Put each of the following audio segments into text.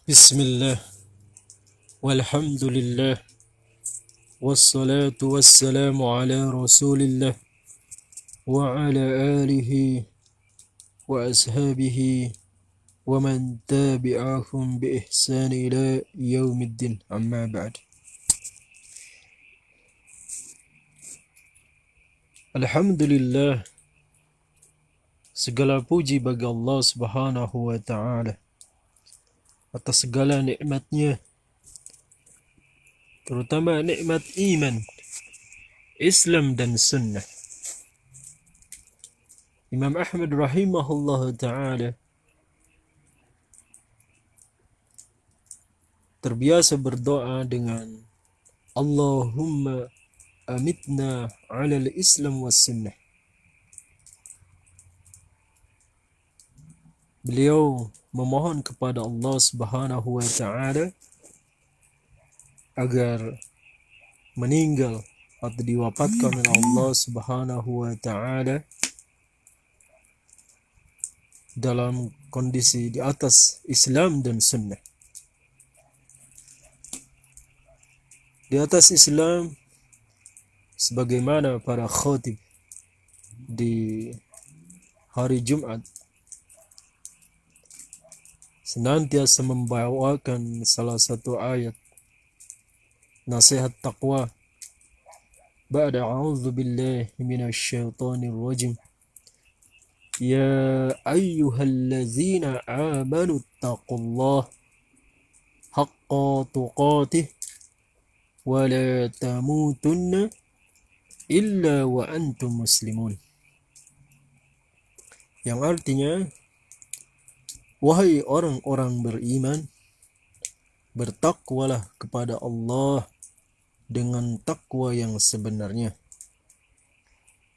Bismillah, walhamdulillah, wassalatu wassalamu ala rasulillah, wa ala alihi wa ashabihi wa man tabi'ahum bi ihsan ila yaumiddin, amma ba'd. Alhamdulillah, segala puji bagi Allah subhanahu wa ta'ala atas segala nikmatnya, terutama nikmat iman, Islam dan sunnah. Imam Ahmad rahimahullah ta'ala terbiasa berdoa dengan Allahumma amitna ala al-Islam was sunnah. Beliau memohon kepada Allah Subhanahu wa taala agar meninggal atau diwafatkan oleh Allah Subhanahu wa taala dalam kondisi di atas Islam dan sunnah. Di atas Islam sebagaimana para khatib di hari Jumat senantiasa membawakan salah satu ayat nasihat taqwa ba'da a'udzu billahi minasy syaithanir rajim. Ya ayyuhallazina amanu taqullaha haqqa tuqatih wa la tamutunna illa wa antum muslimun. Yang artinya, wahai orang-orang beriman, bertakwalah kepada Allah dengan takwa yang sebenarnya,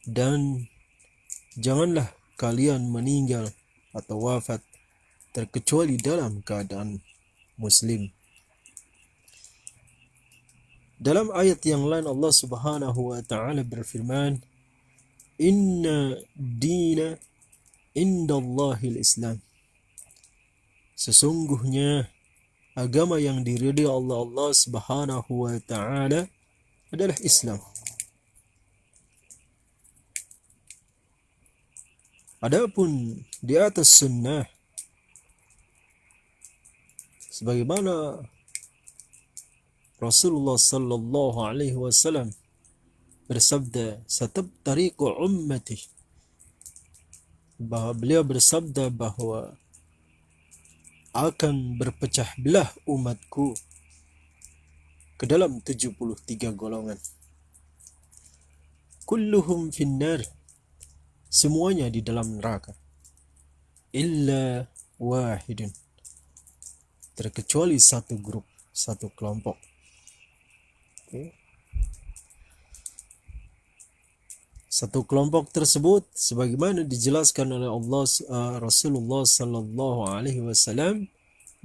dan janganlah kalian meninggal atau wafat terkecuali dalam keadaan muslim. Dalam ayat yang lain Allah Subhanahu wa taala berfirman, Inna dina indallahil Islam. Sesungguhnya agama yang diridai Allah Subhanahu wa taala adalah Islam. Adapun di atas sunnah, sebagaimana Rasulullah sallallahu alaihi wasallam bersabda, "Satabtariqu ummati." Bahwa beliau bersabda bahwa akan berpecah belah umatku ke dalam 73 golongan. Kulluhum finnar, semuanya di dalam neraka. Illa wahidun, terkecuali satu grup, satu kelompok. Okay. Satu kelompok tersebut sebagaimana dijelaskan oleh Rasulullah sallallahu alaihi wasallam,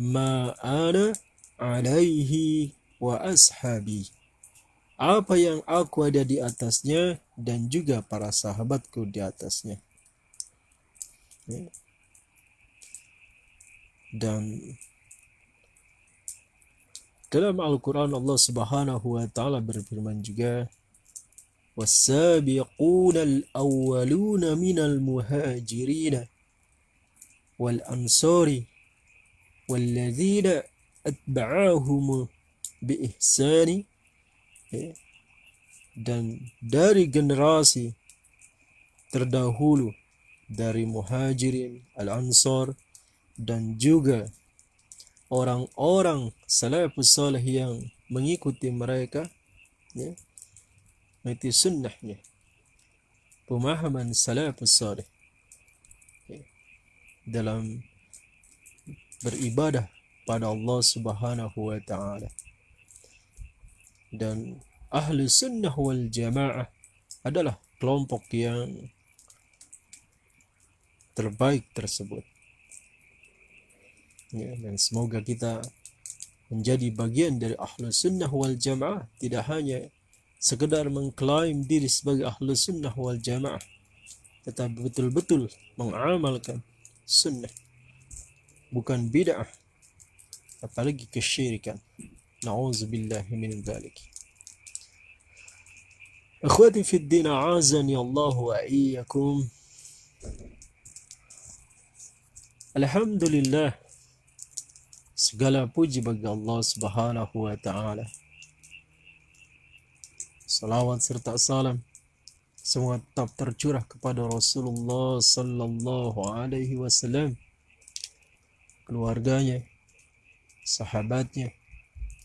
ma ana alaihi wa ashabi, apa yang aku ada di atasnya dan juga para sahabatku di atasnya. Okay. Dan dalam Al-Quran Allah Subhanahu wa taala berfirman juga, والسابقون الأولون من المهاجرين والأنصار والذين أتبعاهم بإحسان, dan dari generasi terdahulu dari muhajirin, al-ansar, dan juga orang-orang salafus salih yang mengikuti mereka, ya, itu sunnahnya, pemahaman salafus salih dalam beribadah pada Allah Subhanahu wa taala. Dan ahli sunnah wal jamaah adalah kelompok yang terbaik tersebut. Ya, dan semoga kita menjadi bagian dari ahli sunnah wal jamaah, tidak hanya sekedar mengklaim diri sebagai ahlu sunnah wal jamaah, tetapi betul-betul mengamalkan sunnah, bukan bid'ah. apalagi kesyirikan. Na'udzubillahi min dzalik. Akhwati fid din, a'azani Allah wa iyyakum. Alhamdulillah, segala puji bagi Allah Subhanahu wa taala. Salawat serta salam semua tetap tercurah kepada Rasulullah sallallahu alaihi wasallam, keluarganya, sahabatnya,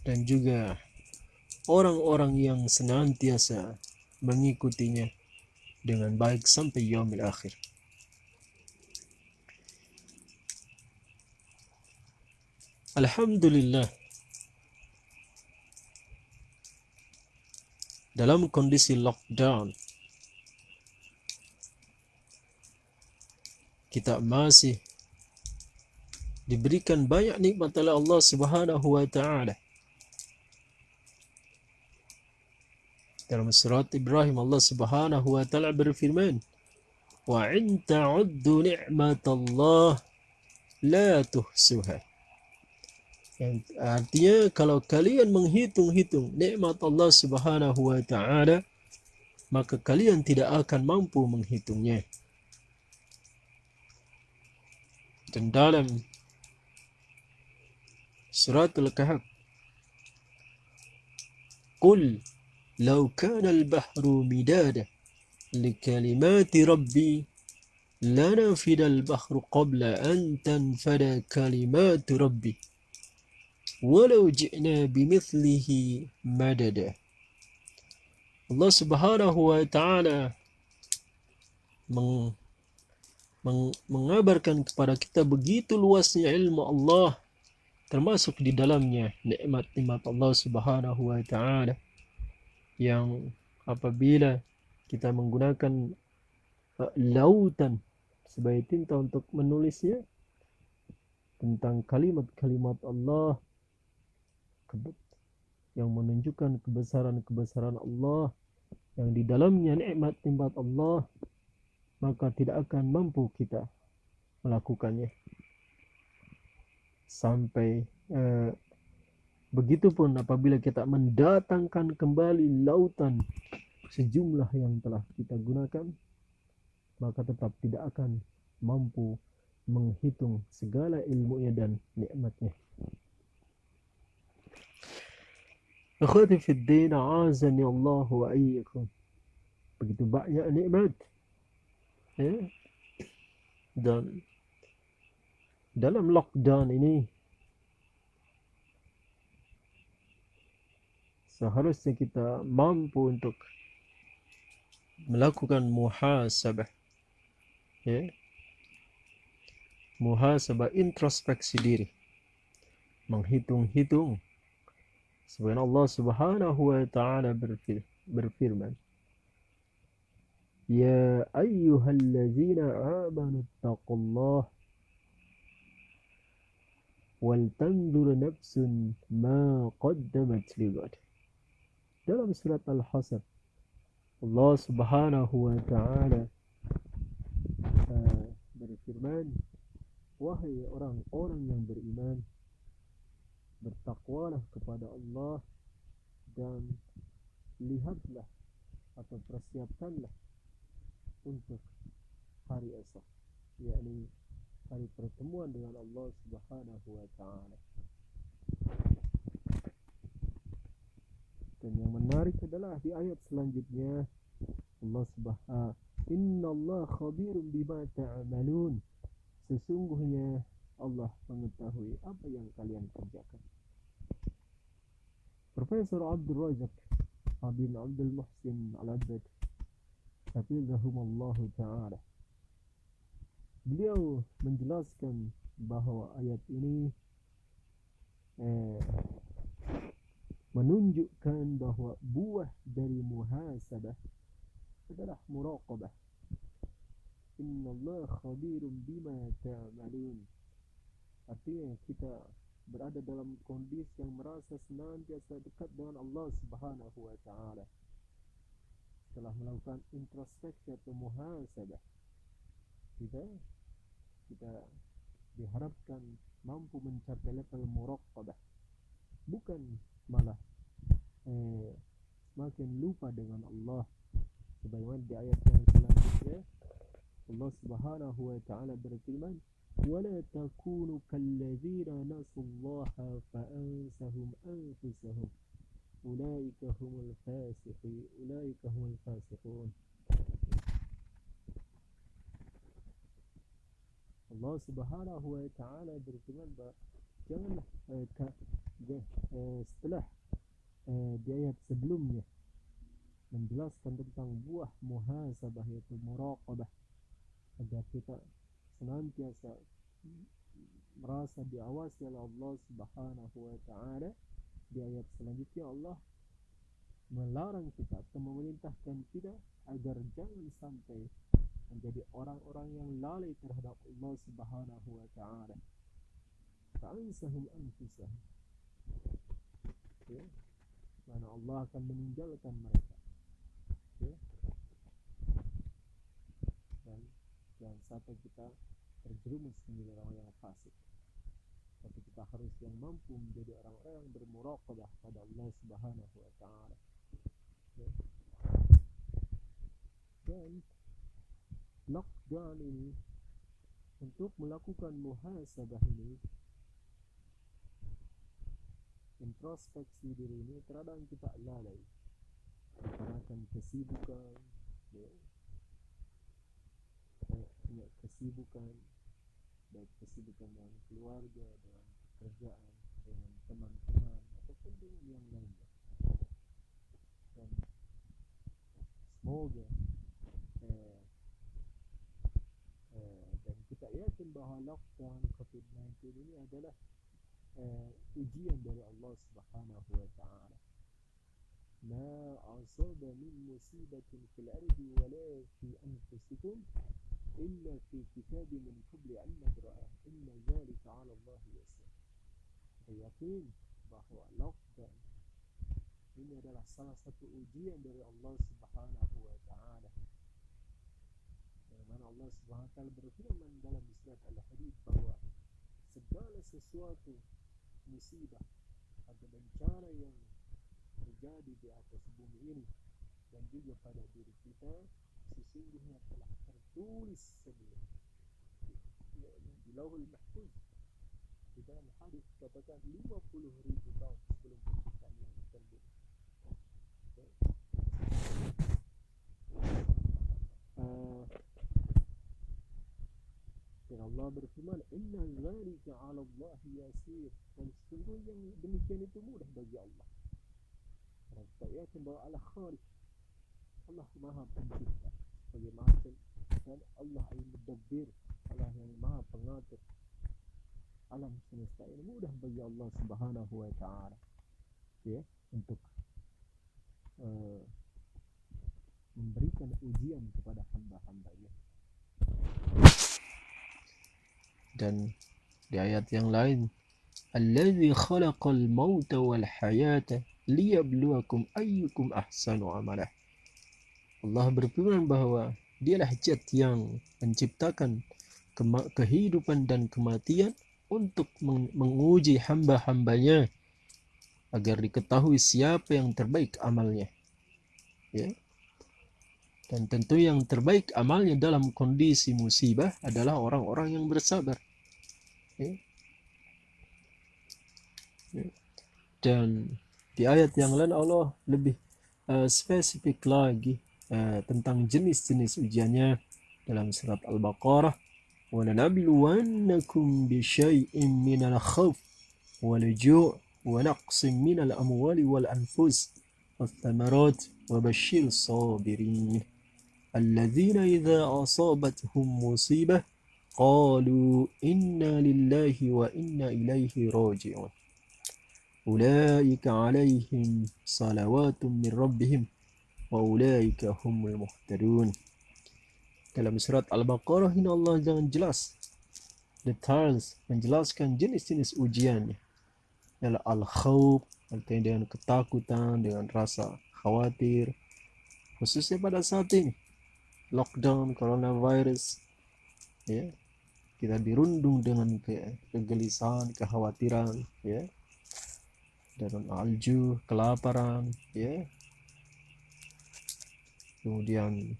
dan juga orang-orang yang senantiasa mengikutinya dengan baik sampai yaumil akhir. Alhamdulillah, dalam kondisi lockdown kita masih diberikan banyak nikmat oleh Allah Subhanahu wa taala. Dalam surat Ibrahim Allah Subhanahu wa taala berfirman, "Wa in ta'uddu ni'matallah la tuhsuha." Yang artinya kalau kalian menghitung-hitung nikmat Allah Subhanahu wa taala, maka kalian tidak akan mampu menghitungnya. Dan dalam surat Al-Kahf, "Qul law kana al-bahru midada likalimati rabbi lanafida al-bahru qabla an tanfada kalimatu rabbi walau ji'na bimithlihi madada." Allah Subhanahu wa taala mengabarkan kepada kita begitu luasnya ilmu Allah, termasuk di dalamnya nikmat-nikmat Allah Subhanahu wa taala, yang apabila kita menggunakan lautan sebagai tinta untuk menulisnya tentang kalimat-kalimat Allah yang menunjukkan kebesaran-kebesaran Allah, yang di dalamnya nikmat-nikmat Allah, maka tidak akan mampu kita melakukannya. Sampai begitupun apabila kita mendatangkan kembali lautan sejumlah yang telah kita gunakan, maka tetap tidak akan mampu menghitung segala ilmunya dan nikmatnya. Akhwati fid din, a'azani Allah wa iyyakum. Begitu banyak nikmat, ya. Dan dalam lockdown ini seharusnya kita mampu untuk melakukan muhasabah, ya, muhasabah, introspeksi diri, menghitung-hitung. Sebagaimana Allah Subhanahu wa taala berfirman, "Ya ayyuhallazina amanu taqullaha wal tanzur nafsun ma qaddamat lighad." Dalam surat Al-Hasr, Allah Subhanahu wa taala berfirman, "Wahai orang-orang yang beriman, bertakwalah kepada Allah dan lihatlah atau persiapkanlah untuk hari esok, yakni hari pertemuan dengan Allah Subhanahu wa taala." Dan yang menarik adalah di ayat selanjutnya Allah Subhanahu, "Innallaha khabirum bima ta'malun." Sesungguhnya Allah mengetahui apa yang kalian kerjakan. Profesor Abdul Razak bin Abdul Muhsin Al-Abbad, hafizahumullah ta'ala, beliau menjelaskan bahwa ayat ini menunjukkan bahwa buah dari muhasabah adalah muraqabah. Innallaha khabirum bima ta'malun. Artinya kita berada dalam kondisi yang merasa senantiasa dekat dengan Allah Subhanahu wa taala. Setelah melakukan introspeksi atau muhasabah, kita diharapkan mampu mencapai level muraqabah, bukan malah semakin lupa dengan Allah. Sebagaimana di ayat yang selanjutnya Allah Subhanahu wa taala berfirman, "Wala takunu kalladzina nasullaha fa'ansahum anfusahum. Ulaika humul fasiqun." Allah Subhanahu wa taala berfirman bahwa janganlah setelah di ayat sebelumnya menjelaskan tentang buah muhasabah yaitu muraqabah, agar kita senantiasa merasa diawasi oleh Allah Subhanahu wa taala. Di ayat selanjutnya Allah melarang kita atau memerintahkan kita agar jangan sampai menjadi orang-orang yang lalai terhadap Allah Subhanahu wa taala. Fa'ansahum anfusahum, ya, mana Allah akan meninggalkan mereka, ya. Dan jangan sampai kita terjerumus menjadi orang yang fasik, tapi kita harus yang mampu menjadi orang-orang yang bermuraqabah pada Allah Subhanahu wa taala, ya. Dan lockdown ini, untuk melakukan muhasabah ini, introspeksi diri ini, terkadang kita lalai karena kesibukan, ya, kesibukan, baik kesibukan dengan keluarga, dengan pekerjaan, dengan teman-teman, ataupun dengan yang lainnya. Dan semoga dan kita yakin bahwa lockdown COVID-19 ini adalah ujian dari Allah Subhanahu wa taala. Ma asaba min musibatin fil ardi wala fi anfusikum illa fi kitabin min qabli an nabra'ah inna dzalika 'ala Allah yasir. Kita yakin bahwa lockdown ini adalah salah satu ujian dari Allah Subhanahu wa taala. Mana Allah Subhanahu wa taala berfirman dalam surat Al-Hadid bahwa segala sesuatu musibah atau bencana yang terjadi di atas bumi ini dan juga pada diri kita sesungguhnya telah tertulis sebelumnya di Lauhul Mahfuz. Di dalam hadis katakan 50.000 tahun sebelum penciptaan yang tersebut. Dan Allah berfirman, "Inna dzalika 'ala Allah yasir." Dan sesungguhnya yang demikian itu mudah bagi Allah. Karena kita yakin bahwa Allah Khaliq, Allah Maha Pencipta, sebagai macam, dan Allah Al-Mudabbir, Allah yang Maha Pengatur alam semesta ini. Mudah bagi Allah Subhanahu wa taala, ya, untuk memberikan ujian kepada hamba-hambanya. Dan di ayat yang lain, "Allazi khalaqal mauta wal hayata liyabluwakum ayyukum ahsanu amala." Allah berfirman bahwa Dialah Zat yang menciptakan kehidupan dan kematian untuk menguji hamba-hambanya agar diketahui siapa yang terbaik amalnya, ya. Dan tentu yang terbaik amalnya dalam kondisi musibah adalah orang-orang yang bersabar, ya. Dan di ayat yang lain Allah lebih spesifik lagi tentang jenis-jenis ujiannya dalam surat Al-Baqarah, "Wa lanabluwannakum bisyai'in minal khawf wal ju' wa naqsin minal amwali wal anfus wath thamarat wa basyirus sabirin alladzina idza asabatuhum musibah qalu inna lillahi wa inna ilaihi raji'un. Ulaika 'alaihim salawatun min rabbihim wa ulaika humul muhtadun." Dalam surat Al-Baqarah ini Allah jangan jelas details menjelaskan jenis-jenis ujiannya. Adalah al-khawf, artinya dengan ketakutan, dengan rasa khawatir, khususnya pada saat ini lockdown coronavirus, ya. kita dirundung dengan kegelisahan, kekhawatiran, ya, dan alju, kelaparan, ya, kemudian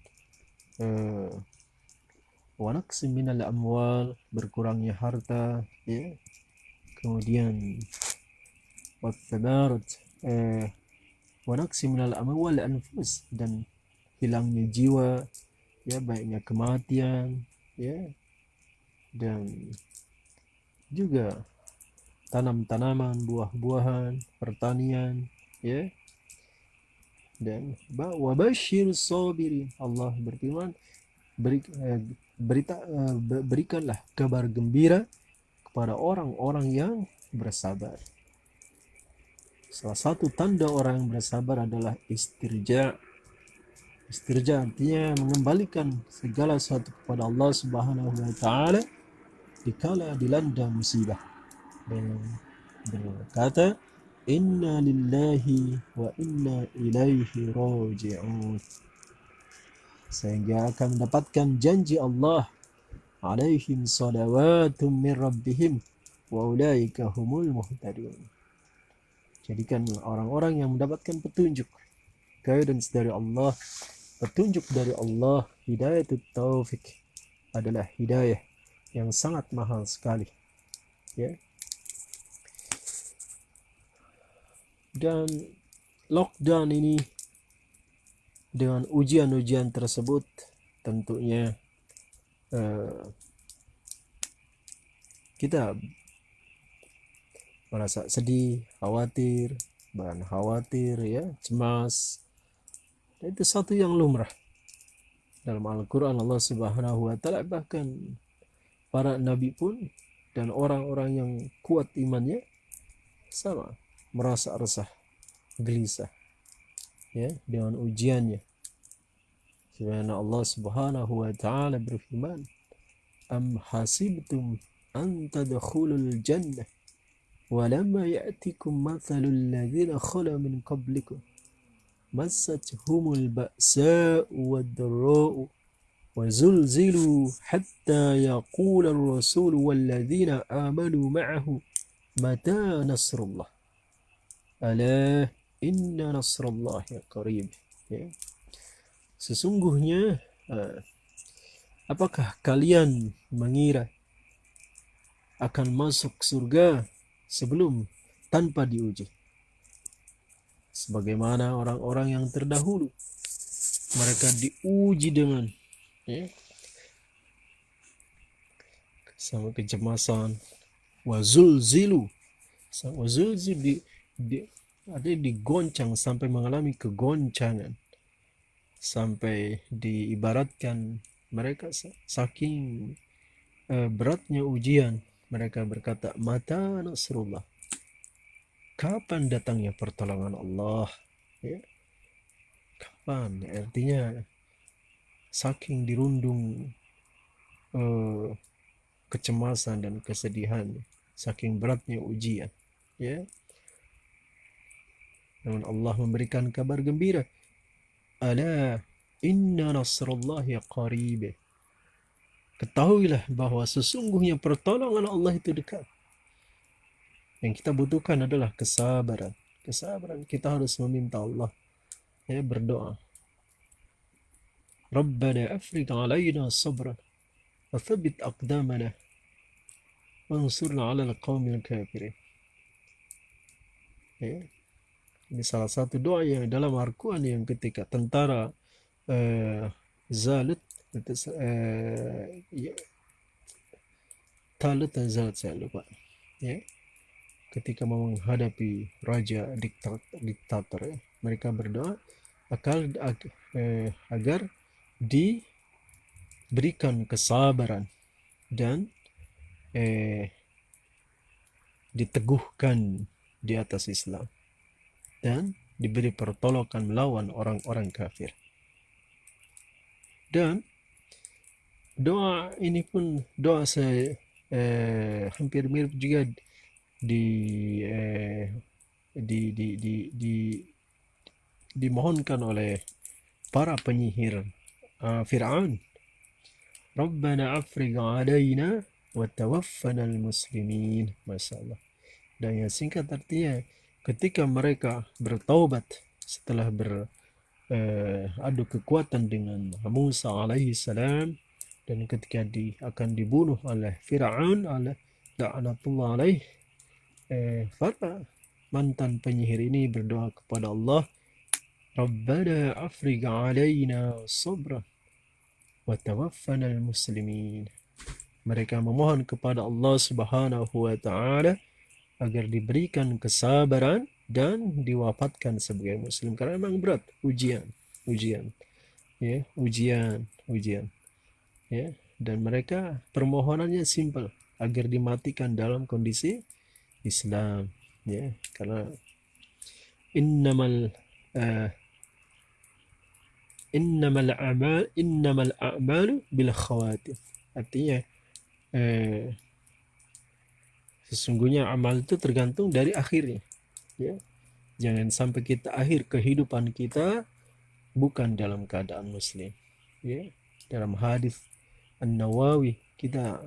wanaqsi minal amwal, berkurangnya harta, ya, kemudian wathamarat, wanaqsi minal amwal anfus, dan hilangnya jiwa, ya, baiknya kematian, ya, dan juga tanam-tanaman, buah-buahan, pertanian, ya, dan wabashir sabirin, Allah berfirman, berikanlah kabar gembira kepada orang-orang yang bersabar. Salah satu tanda orang yang bersabar adalah istirja. Istirja artinya mengembalikan segala sesuatu kepada Allah Subhanahu wa taala dikala dilanda musibah, dengan berkata inna lillahi wa inna ilaihi raji'un, sehingga akan mendapatkan janji Allah, alaihim salawatum min rabbihim wa ulaika humul muhtadun. Jadikan orang-orang yang mendapatkan petunjuk, guidance dari Allah, petunjuk dari Allah, hidayatut taufik, adalah hidayah yang sangat mahal sekali, ya. Dan lockdown ini dengan ujian-ujian tersebut tentunya kita merasa sedih, khawatir, ya, cemas. Dan itu satu yang lumrah. Dalam Al-Quran Allah Subhanahu wa taala, bahkan para nabi pun dan orang-orang yang kuat imannya sama merasa resah, gelisah, ya, dengan ujiannya. Sebagaimana Allah Subhanahu wa taala berfirman, am hasibtum an tadkhulul jannah walamma ya'tikum mathalul ladzina khala min qablikum massatuhumul ba'sa'u wad-dharra'u wa zulzilu hatta yaqula ar-rasul wal ladzina amanu ma'ahu mata nasrullah ala inna nasrallahi qarib. Ya. Sesungguhnya apakah kalian mengira akan masuk surga sebelum tanpa diuji, sebagaimana orang-orang yang terdahulu mereka diuji dengan, ya, sama kecemasan, wazulzilu ada digoncang sampai mengalami kegoncangan, sampai diibaratkan mereka saking beratnya ujian, mereka berkata mata nasrullah, kapan datangnya pertolongan Allah, ya, kapan, artinya saking dirundung kecemasan dan kesedihan, saking beratnya ujian, ya. Namun Allah memberikan kabar gembira, ala inna nasrallahi qarib, ketahuilah bahwa sesungguhnya pertolongan Allah itu dekat. Yang kita butuhkan adalah kesabaran. Kesabaran, kita harus meminta Allah, ya, berdoa, Rabbana afriq alaina sabran wa thabbit aqdamana wansurna 'alal qaumil kafirin. Ya. Ini salah satu doa yang dalam Al-Quran yang ketika tentara Zalut, Talut dan Zalut, saya lupa, ya, ketika mau menghadapi raja diktator, ya, mereka berdoa agar diberikan kesabaran dan diteguhkan di atas Islam dan diberi pertolongan melawan orang-orang kafir. Dan doa ini pun doa saya hampir mirip juga dimohonkan oleh para penyihir Fir'aun. Rabbana afrigh alaina wa tawaffanal muslimin. Masyaallah. Dan yang singkat artinya, ketika mereka bertaubat setelah adu kekuatan dengan Musa alaihi salam, dan ketika akan dibunuh oleh Fir'aun oleh la'natullah alaih, para mantan penyihir ini berdoa kepada Allah, Rabbana afrigh alaina sabra wa tawaffana muslimin. Mereka memohon kepada Allah Subhanahu wa taala agar diberikan kesabaran dan diwafatkan sebagai muslim, karena memang berat ujian ya, ujian ya. Dan mereka permohonannya simpel, agar dimatikan dalam kondisi Islam ya, karena innamal uh, innamal a'malu bil khawatim. Artinya sesungguhnya amal itu tergantung dari akhirnya ya. Jangan sampai kita akhir kehidupan kita bukan dalam keadaan muslim ya. Dalam hadis An-Nawawi, kita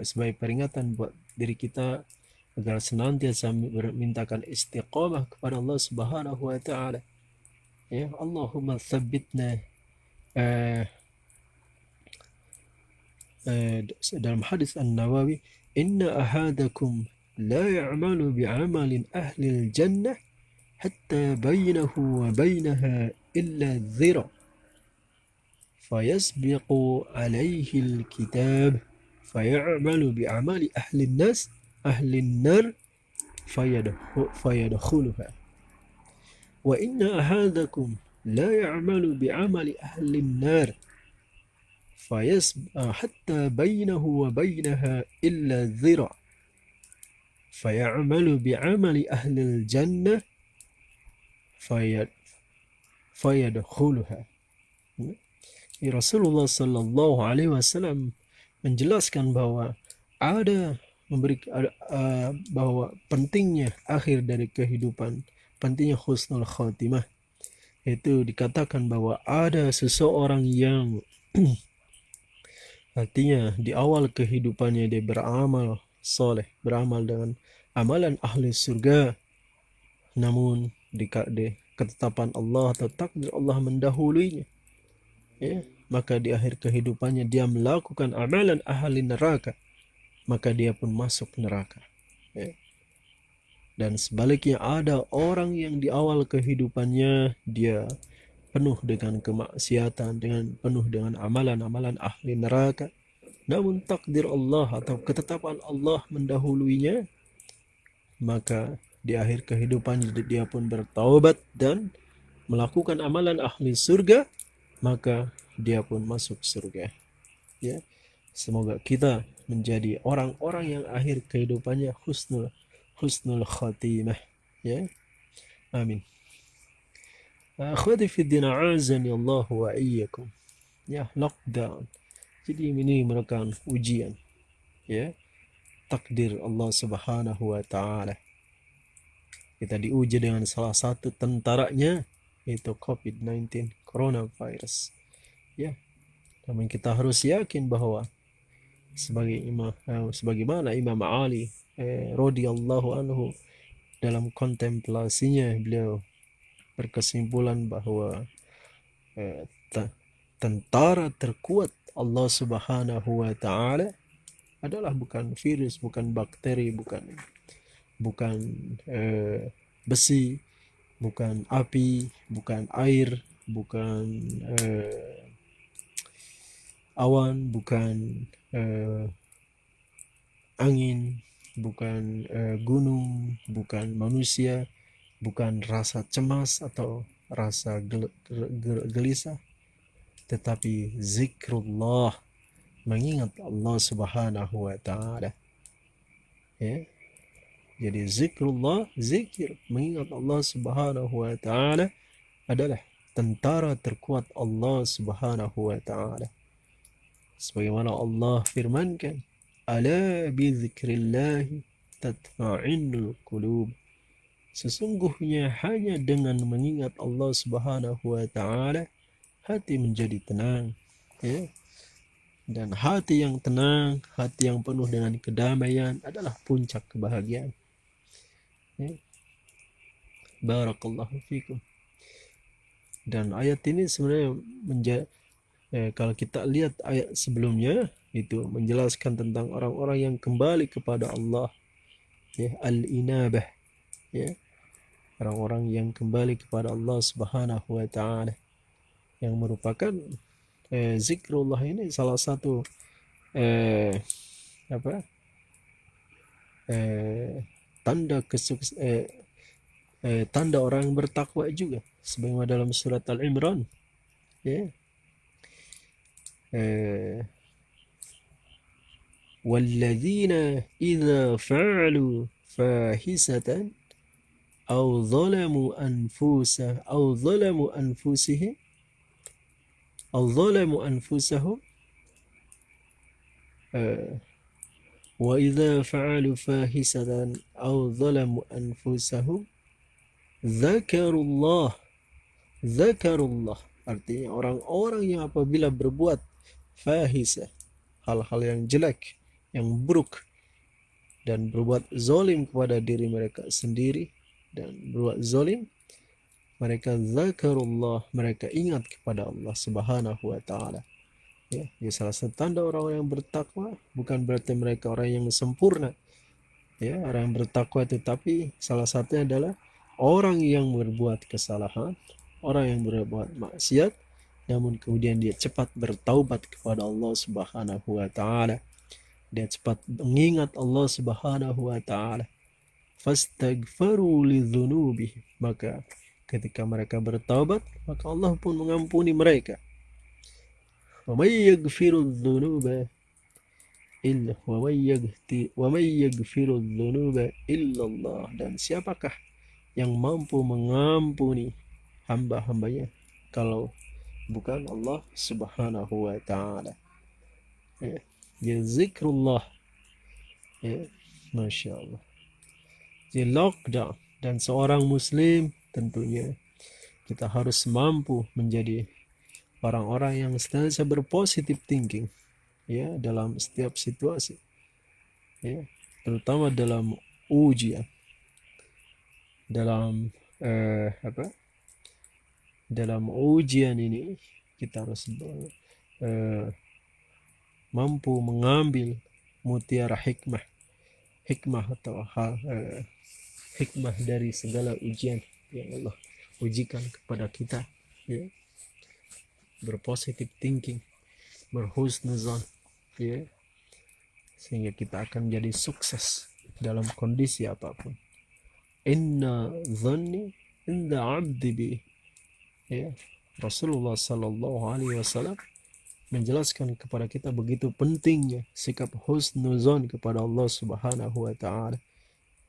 sebagai peringatan buat diri kita agar senantiasa memintakan istiqamah kepada Allah Subhanahu wa taala ya. Allahumma tsabbitna, dalam hadis An-Nawawi, inna ahadakum la ya'malu bi'amalin ahli al-jannah hatta bainahu wa bainaha illa dhira fayasbiqu alaihi al-kitab fay'amalu bi'amali ahli an-nas ahli an-nar fayadkhuluha wa inna ahadakum la ya'malu bi'amali ahli an-nar حتى بينه وبينها إلا الذرع فيعمل بعمل أهل الجنة فيدخلها. Rasulullah Sallallahu Alaihi Wasallam menjelaskan bahwa bahwa pentingnya akhir dari kehidupan, pentingnya husnul khatimah. Itu dikatakan bahwa ada seseorang yang artinya di awal kehidupannya dia beramal soleh, beramal dengan amalan ahli surga, namun di ketetapan Allah atau takdir Allah mendahuluinya ya, maka di akhir kehidupannya dia melakukan amalan ahli neraka, maka dia pun masuk neraka ya. Dan sebaliknya ada orang yang di awal kehidupannya dia penuh dengan kemaksiatan, penuh dengan amalan-amalan ahli neraka, namun takdir Allah atau ketetapan Allah mendahuluinya, maka di akhir kehidupannya dia pun bertaubat dan melakukan amalan ahli surga, maka dia pun masuk surga ya. Semoga kita menjadi orang-orang yang akhir kehidupannya husnul khatimah ya. Amin. Akhwati fi din, a'azani Allah wa iyyakum ya. Lockdown, jadi ini merupakan ujian ya, takdir Allah Subhanahu wa taala. Kita diuji dengan salah satu tentaranya, yaitu COVID-19, coronavirus ya. Namun kita harus yakin bahwa sebagaimana Imam Ali radhiyallahu anhu dalam kontemplasinya, beliau berkesimpulan bahwa tentara terkuat Allah Subhanahu wa taala adalah bukan virus, bukan bakteri, bukan besi, bukan api, bukan air, bukan awan, bukan angin, bukan gunung, bukan manusia, bukan rasa cemas atau rasa gelisah, tetapi zikrullah, mengingat Allah Subhanahu wa taala ya. Jadi zikrullah, zikir, mengingat Allah Subhanahu wa taala adalah tentara terkuat Allah Subhanahu wa taala. Sebagaimana Allah firmankan, ala bi dzikrillah tatma'innul qulub. Sesungguhnya hanya dengan mengingat Allah Subhanahu wa taala hati menjadi tenang ya. Dan hati yang tenang, hati yang penuh dengan kedamaian adalah puncak kebahagiaan. Ya. Barakallahu fikum. Dan ayat ini sebenarnya kalau kita lihat ayat sebelumnya itu menjelaskan tentang orang-orang yang kembali kepada Allah, ya, al-inabah, ya, orang-orang yang kembali kepada Allah Subhanahu wa taala, yang merupakan zikrullah ini salah satu eh, apa eh, tanda tanda orang yang bertakwa juga, sebagaimana dalam surat Al-Imran, ya, walladzina idza fa'alu fahisatan aw zalamu anfusahum wa idza fa'alu fahisatan aw zalamu anfusahum Zakarullah, zakarullah, artinya orang-orang yang apabila berbuat fahisah, hal-hal yang jelek, yang buruk, dan berbuat zalim kepada diri mereka sendiri, dan berbuat zalim, mereka zakarullah, mereka ingat kepada Allah Subhanahu wa taala. Ya, jadi salah satu tanda orang yang bertakwa bukan berarti mereka orang yang sempurna. Ya, orang yang bertakwa itu, tapi salah satunya adalah orang yang berbuat kesalahan, orang yang berbuat maksiat, namun kemudian dia cepat bertaubat kepada Allah Subhanahu wa taala. Dia cepat mengingat Allah Subhanahu wa taala. Fastaghfaru lidzunubihim. Maka ketika mereka bertaubat, maka Allah pun mengampuni mereka. Wa may yaghfiru dzunuba illallah, dan siapakah yang mampu mengampuni hamba-hambanya kalau bukan Allah Subhanahu wa taala. Ya, zikrullah, ya, Masya Allah. Jadi lockdown, dan seorang muslim tentunya kita harus mampu menjadi orang-orang yang senantiasa berpositif thinking, ya, dalam setiap situasi, ya, terutama dalam ujian, dalam dalam ujian ini kita harus mampu mengambil mutiara hikmah atau hikmah dari segala ujian yang Allah ujikan kepada kita, ya, berpositif thinking, berhusnuzan, ya, sehingga kita akan menjadi sukses dalam kondisi apapun. Inna dhanni inda abdi bi, ya, Rasulullah Sallallahu Alaihi Wasallam menjelaskan kepada kita begitu pentingnya sikap husnuzan kepada Allah Subhanahu wa taala,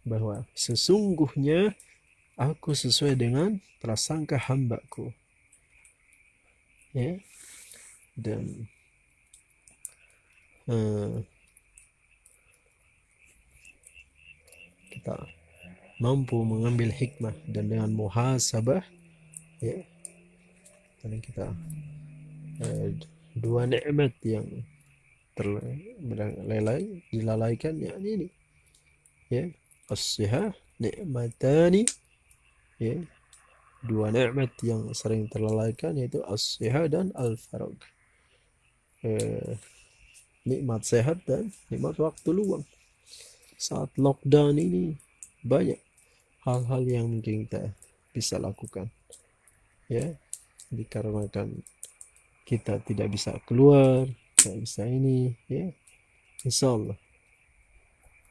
bahwa sesungguhnya aku sesuai dengan prasangka hambaku, ya, dan kita mampu mengambil hikmah, dan dengan muhasabah, ya, dan kita dua nikmat yang dilalaikan, yakni ini, ya, as-sihah nikmatani, ya, dua nikmat yang sering terlalaikan, yaitu as-sihah dan al-farag, nikmat sehat dan nikmat waktu luang. Saat lockdown ini banyak hal-hal yang mungkin kita bisa lakukan, ya, dikarenakan kita tidak bisa keluar, tidak bisa ini, ya, insya Allah,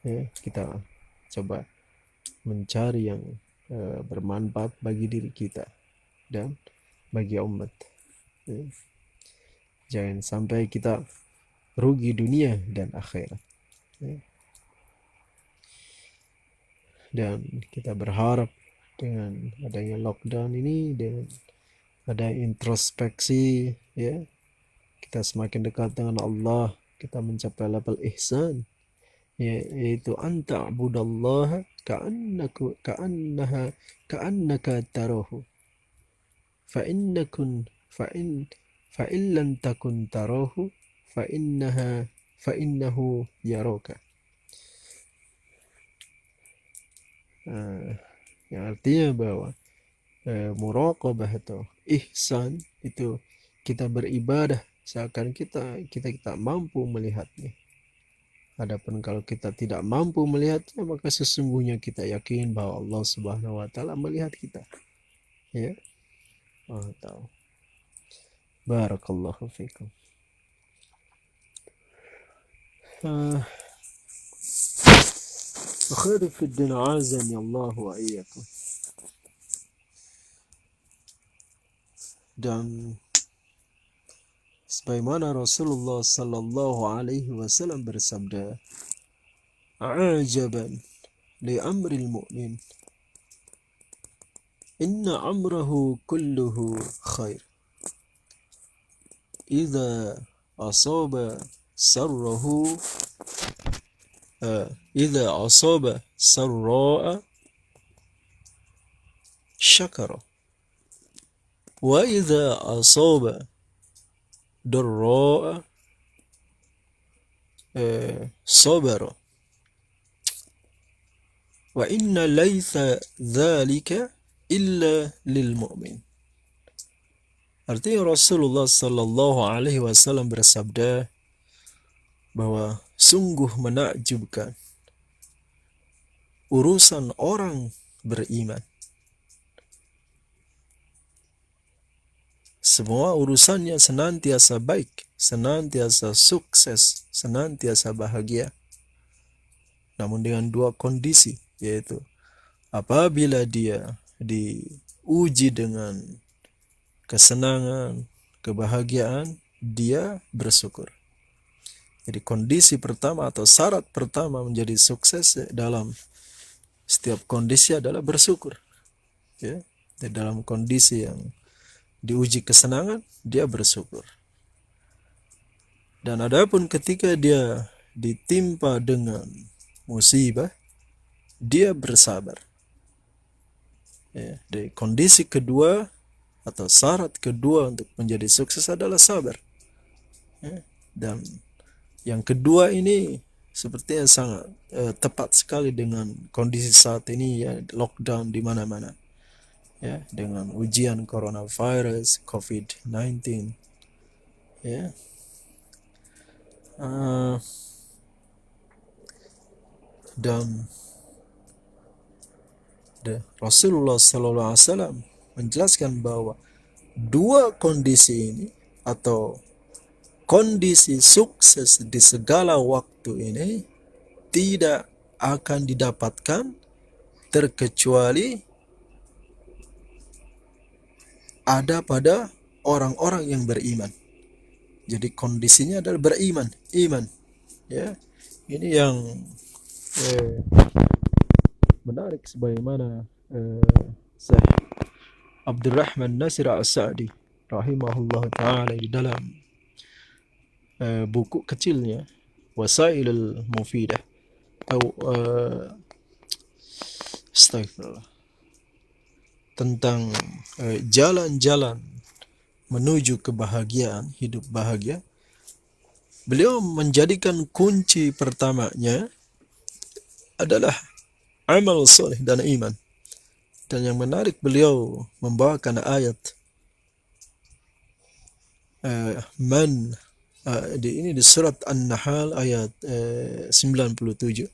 ya, kita coba mencari yang bermanfaat bagi diri kita dan bagi umat, ya. Jangan sampai kita rugi dunia dan akhirat, ya. Dan kita berharap dengan adanya lockdown ini, dengan ada introspeksi, ya, kita semakin dekat dengan Allah, kita mencapai level ihsan, yaitu anta abudallaha ka'annaka tarahu fa in lam takun tarahu فإنه يراك. Yang artinya bahwa muraqabah atau ihsan itu kita beribadah seakan kita mampu melihatnya. Adapun kalau kita tidak mampu melihatnya, maka sesungguhnya kita yakin bahwa Allah Subhanahu wa taala melihat kita. Ya. Allah tahu. Barakallahu fikum. Akhirul fiddin azani Allah wa iyyakum. Dan sebagaimana Rasulullah sallallahu alaihi wasallam bersabda, "Ajaban li amril mu'min. Inna amrahu kulluhu khair. Idza asaba sarrahu idza asaba sarra'a syakara. Wa idza asaba darra'a sabara. Wa inna laitha dzalika illa lil mu'min." Artinya Rasulullah sallallahu alaihi wasallam bersabda bahwa sungguh menakjubkan urusan orang beriman. Semua urusannya senantiasa baik, senantiasa sukses, senantiasa bahagia. Namun dengan dua kondisi, yaitu apabila dia diuji dengan kesenangan, kebahagiaan, dia bersyukur. Jadi kondisi pertama atau syarat pertama menjadi sukses dalam setiap kondisi adalah bersyukur. Ya, di dalam kondisi yang diuji kesenangan, dia bersyukur. Dan adapun ketika dia ditimpa dengan musibah, dia bersabar. Ya, di kondisi kedua atau syarat kedua untuk menjadi sukses adalah sabar. Ya, dan yang kedua ini sepertinya sangat tepat sekali dengan kondisi saat ini, ya, lockdown di mana-mana. Ya, dengan ujian coronavirus, COVID-19. Ya. Dan Rasulullah sallallahu alaihi wasallam menjelaskan bahwa dua kondisi ini atau kondisi sukses di segala waktu ini tidak akan didapatkan terkecuali ada pada orang-orang yang beriman. Jadi kondisinya adalah beriman, iman. Ya, ini yang menarik sebagaimana Syekh Abdurrahman Nasir As-Sa'di rahimahullah ta'ala di dalam buku kecilnya Wasailul Mufidah atau astagfirullah, tentang jalan-jalan menuju kebahagiaan, hidup bahagia. Beliau menjadikan kunci pertamanya adalah amal soleh dan iman. Dan yang menarik, beliau membawakan ayat di surat An-Nahl ayat 97.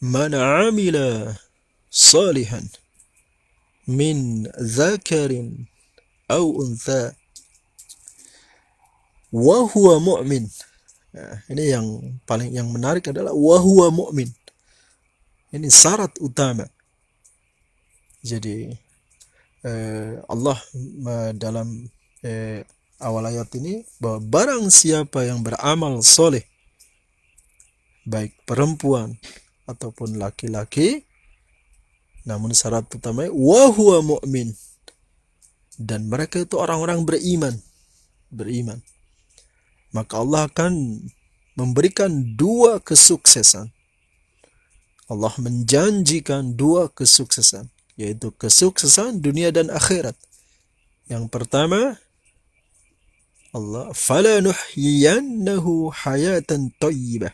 Man amila salihan min dzakarin aw untha wa huwa mu'min. Ini yang menarik adalah wa huwa mu'min. Ini syarat utama. Jadi Allah dalam awal ayat ini bahwa barang siapa yang beramal soleh, baik perempuan ataupun laki-laki, namun syarat utamanya wa huwa mu'min, dan mereka itu orang-orang beriman, maka Allah akan memberikan dua kesuksesan. Allah menjanjikan dua kesuksesan, yaitu kesuksesan dunia dan akhirat. Yang pertama, Allah, fala nuhyiyannahu hayatan thayyibah.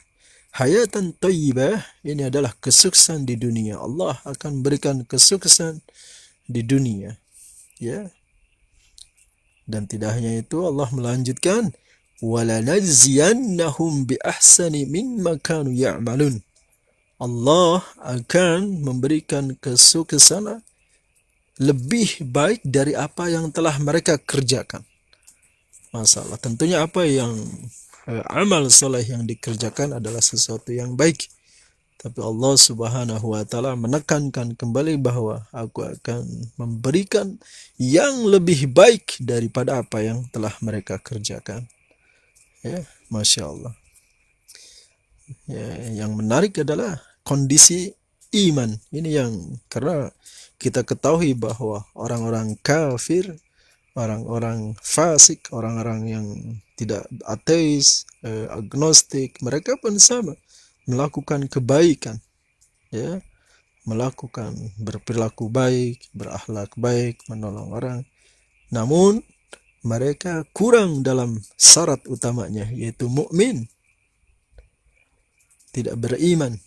Hayatan thayyibah ini adalah kesuksesan di dunia. Allah akan berikan kesuksesan di dunia, ya. Dan tidak hanya itu, Allah melanjutkan, walanajziyannahum bi ahsani mimma kanu ya'malun. Allah akan memberikan kesuksesan lebih baik dari apa yang telah mereka kerjakan. Masalah tentunya apa yang amal soleh yang dikerjakan adalah sesuatu yang baik. Tapi Allah Subhanahu wa Ta'ala menekankan kembali bahwa aku akan memberikan yang lebih baik daripada apa yang telah mereka kerjakan. Ya, Masya Allah. Ya, yang menarik adalah kondisi iman. Ini yang karena kita ketahui bahwa orang-orang kafir, orang-orang fasik, orang-orang yang tidak ateis, agnostik, mereka pun sama melakukan kebaikan, ya, melakukan berperilaku baik, berakhlak baik, menolong orang. Namun mereka kurang dalam syarat utamanya, yaitu mukmin, tidak beriman,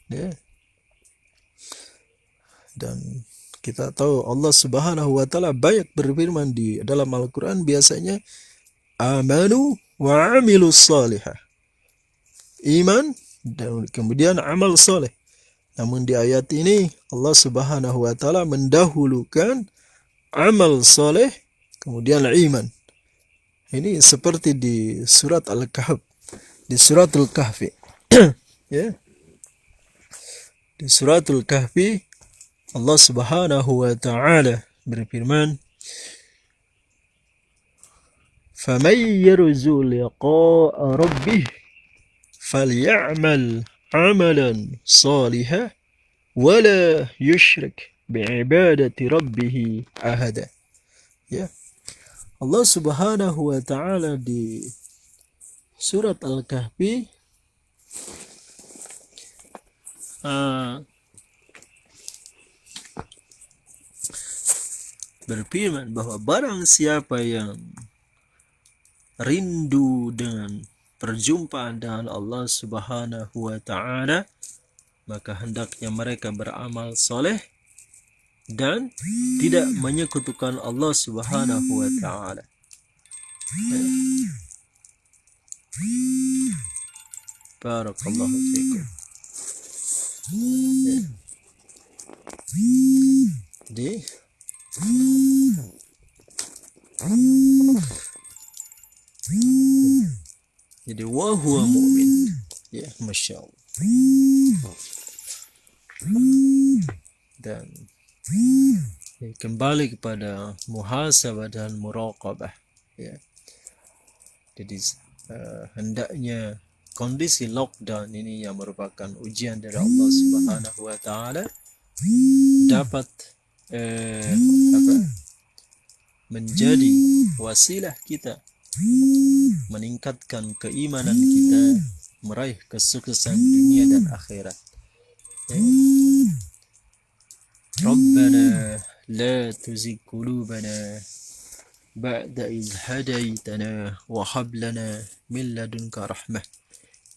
ya. Dan kita tahu Allah Subhanahu wa Ta'ala banyak berfirman di dalam Al-Quran, biasanya amanu wa amilus salihah, iman dan kemudian amal soleh. Namun di ayat ini Allah Subhanahu wa Ta'ala mendahulukan amal soleh kemudian iman. Ini seperti di surat Al-Kahf, di surat Al-Kahfi. Ya. Di surat Al-Kahfi Allah Subhanahu wa Ta'ala berfirman, فَمَنْ يَرْجُو لِقَاءَ رَبِّهِ فَلْيَعْمَلْ عَمَلًا صَالِحًا وَلَا يُشْرِكْ بِعِبَادَةِ رَبِّهِ أَحَدًا. Ya. Allah Subhanahu wa Ta'ala di surat Al-Kahfi berfirman bahwa barang siapa yang rindu dengan perjumpaan dengan Allah Subhanahu wa Ta'ala, maka hendaknya mereka beramal soleh dan tidak menyekutukan Allah Subhanahu wa Ta'ala. Barakallahu fiikum. Jadi wa huwa mu'min. Ya, Masya Allah. Dan kembali kepada muhasabah dan muraqabah, ya. Jadi hendaknya kondisi lockdown ini yang merupakan ujian dari Allah Subhanahu wa Ta'ala dapat menjadi wasilah kita meningkatkan keimanan kita, meraih kesuksesan dunia dan akhirat. Rabbana la tuzigh qulubana ba'da idh hadaytana wa hab lana min ladunka rahmah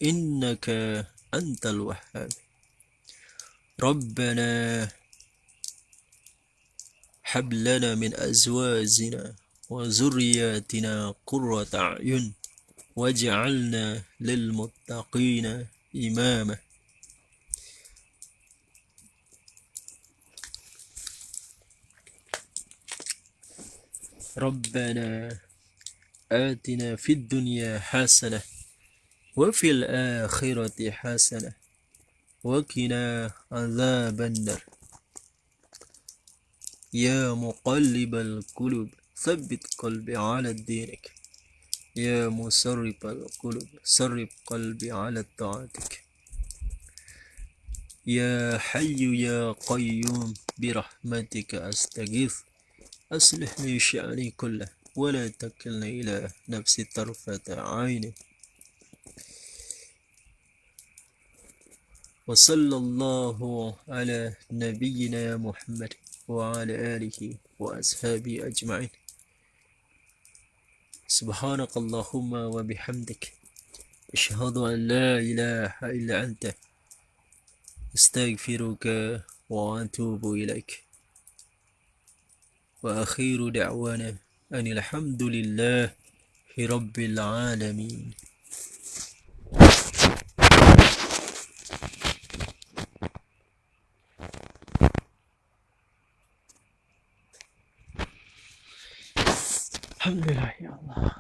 innaka antal wahhab. Rabbana hab lana min azwajina wa zurriyatina qurrata a'yun waj'alna lil muttaqina imama. Rabbana atina fid dunya hasanah wa fil akhirati hasanah wa qina adzaban nar. Ya muqallibal qulub tsabbit qalbi ala dinik. Ya musarrifal qulub sarrif qalbi ala ta'atik. Ya hayyu ya qayyum birahmatika astaghith aslih li sya'ni kullah wa la takilni ila nafsi tarfata 'aini. Wa sallallahu ala nabiyyina Muhammad wa ala alihi wa ashabihi ajma'in. Subhanakallahumma wa bihamdik. Asyhadu an la ilaha illa anta. Astaghfiruka wa atubu ilaik. Wa akhiru da'wana anil hamdulillahi rabbil alamin. Alhamdulillah ya Allah.